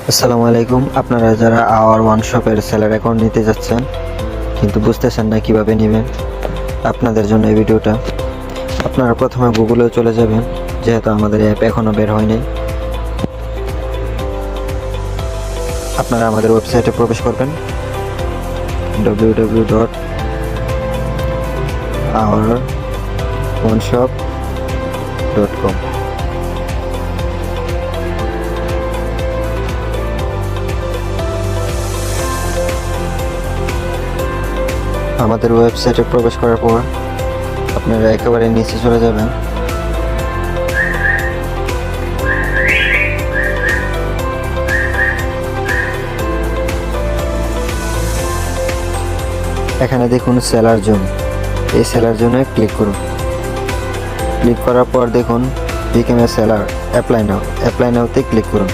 আসসালামু আলাইকুম। আপনারা যারা আওয়ার ওয়ান শপের সেলার অ্যাকাউন্ট নিতে যাচ্ছেন কিন্তু বুঝতেছেন না কিভাবে নেবেন, আপনাদের জন্য এই ভিডিওটা। আপনারা প্রথমে গুগলেও চলে যাবেন, যেহেতু আমাদের অ্যাপ এখনও বের হয়নি। আপনারা আমাদের ওয়েবসাইটে প্রবেশ করবেন www.ouroneShop.com। আমাদের ওয়েবসাইটে প্রবেশ করার পর আপনারা একেবারে নিচে চলে যাবেন। এখানে দেখুন সেলার জোন, এই সেলার জোনে ক্লিক করুন। ক্লিক করার পর দেখুন বিকেম এ সেলার, অ্যাপ্লাই নাওতে ক্লিক করুন।